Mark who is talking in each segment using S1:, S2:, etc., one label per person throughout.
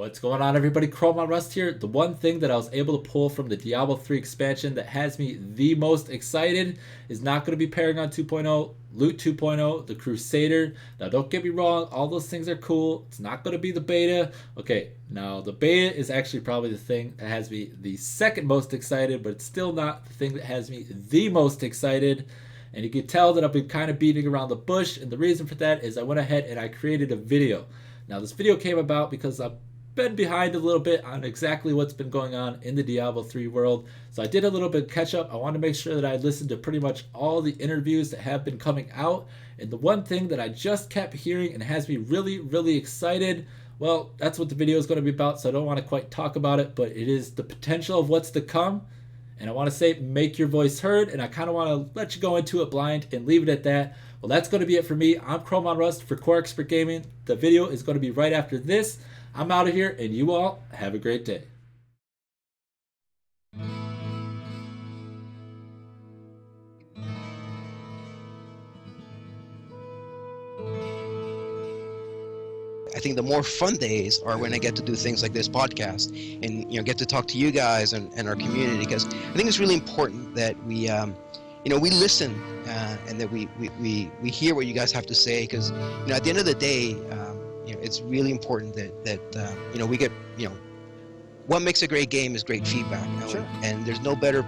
S1: What's going on, everybody? ChromeOnRust here. The one thing that I was able to pull from the Diablo 3 expansion that has me the most excited is not going to be Paragon 2.0, Loot 2.0, the Crusader. Now, don't get me wrong, all those things are cool. It's not going to be the beta. Okay, now the beta is actually probably the thing that has me the second most excited, but it's still not the thing that has me the most excited. And you can tell that I've been kind of beating around the bush, and the reason for that is I went ahead and I created a video. Now, this video came about because I've been behind a little bit on exactly what's been going on in the Diablo 3 world. So I did a little bit of catch up. I wanted to make sure that I listened to pretty much all the interviews that have been coming out. And the one thing that I just kept hearing and has me really, really excited, well, that's what the video is going to be about. So I don't want to quite talk about it, but it is the potential of what's to come. And I want to say, make your voice heard. And I kind of want to let you go into it blind and leave it at that. Well, that's going to be it for me. I'm ChromeOnRust for Core Expert Gaming. The video is going to be right after this. I'm out of here, and you all have a great day.
S2: I think the more fun days are when I get to do things like this podcast and get to talk to you guys and our community, because I think it's really important that we we listen and that we hear what you guys have to say, because at the end of the day it's really important that we get what makes a great game is great feedback.
S3: Sure.
S2: And there's no better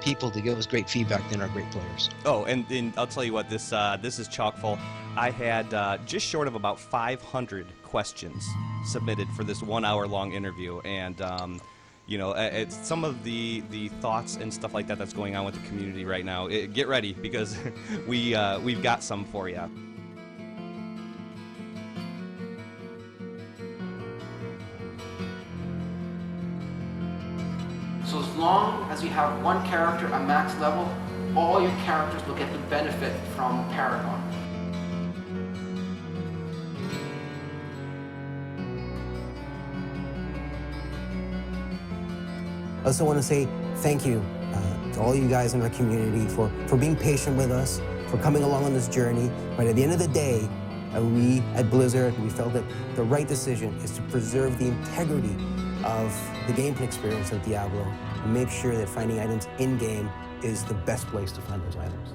S2: people to give us great feedback than our great players.
S3: Oh, and I'll tell you what, this is chock full. I had just short of about 500 questions submitted for this 1 hour long interview, and it's some of the thoughts and stuff like that that's going on with the community right now. Get ready, because we've got some for you.
S4: So as long as you have one character at max level, all your characters will get the benefit from Paragon.
S5: I also want to say thank you to all you guys in our community for being patient with us, for coming along on this journey. But at the end of the day, we at Blizzard, we felt that the right decision is to preserve the integrity of the gameplay experience of Diablo and make sure that finding items in-game is the best place to find those items.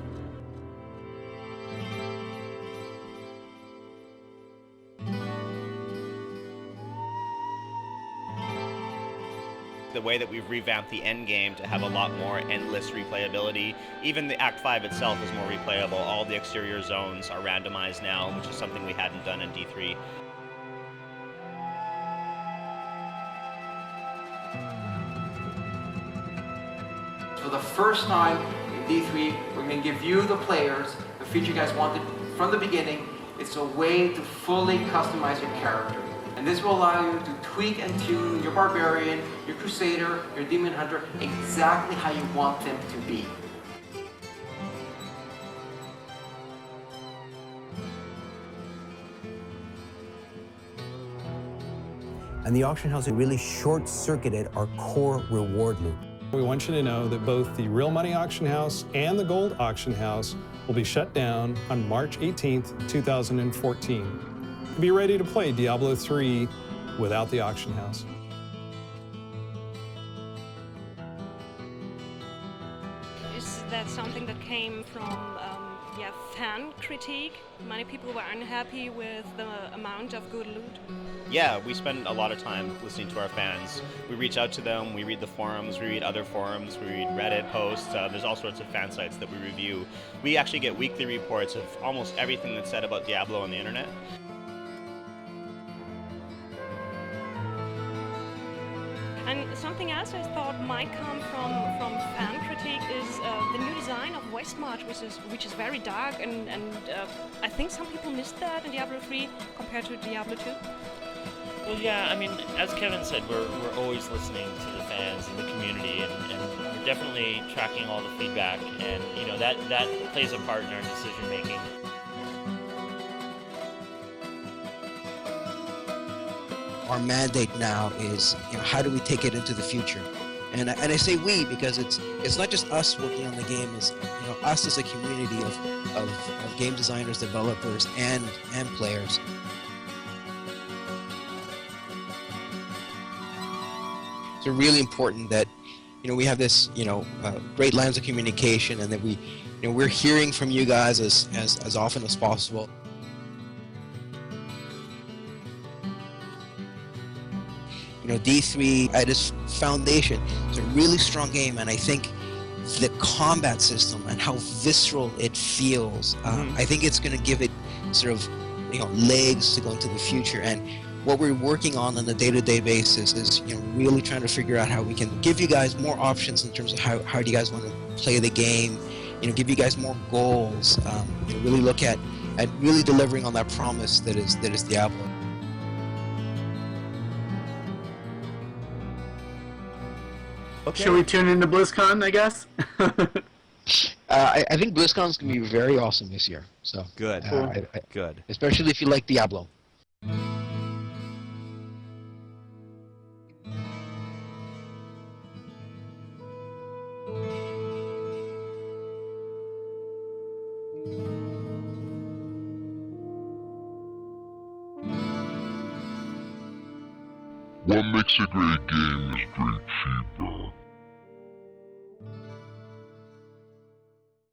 S6: The way that we've revamped the end game to have a lot more endless replayability. Even the Act 5 itself is more replayable. All the exterior zones are randomized now, which is something we hadn't done in D3.
S4: For the first time in D3, we're going to give you, the players, the feature you guys wanted from the beginning. It's a way to fully customize your character. And this will allow you to tweak and tune your Barbarian, your Crusader, your Demon Hunter exactly how you want them to be.
S5: And the auction house really short-circuited our core reward loop.
S7: We want you to know that both the Real Money Auction House and the Gold Auction House will be shut down on March 18th, 2014. Be ready to play Diablo 3 without the auction house.
S8: Is that something that came from fan critique? Many people were unhappy with the amount of good loot.
S6: Yeah, we spend a lot of time listening to our fans. We reach out to them, we read the forums, we read other forums, we read Reddit posts. There's all sorts of fan sites that we review. We actually get weekly reports of almost everything that's said about Diablo on the internet.
S8: And something else I thought might come from fan critique is the new design of Westmarch, which is very dark, and I think some people missed that in Diablo 3 compared to Diablo 2.
S9: Well, yeah, I mean, as Kevin said, we're always listening to the fans and the community, and we're definitely tracking all the feedback, and that plays a part in our decision making.
S2: Our mandate now is, how do we take it into the future? And I say we because it's not just us working on the game. It's us as a community of game designers, developers, and players. So really important that, we have this, great lines of communication, and that we're hearing from you guys as often as possible. D3 at its foundation, it's a really strong game, and I think the combat system and how visceral it feels, I think it's going to give it sort of, legs to go into the future. And what we're working on a day-to-day basis is, really trying to figure out how we can give you guys more options in terms of how do you guys want to play the game, give you guys more goals, really look at really delivering on that promise that is Diablo.
S3: Okay.
S10: Shall we tune into BlizzCon, I guess?
S2: I think BlizzCon's going to be very awesome this year. So
S3: Good. Good.
S2: Especially if you like Diablo.
S11: What makes a great game is great feedback.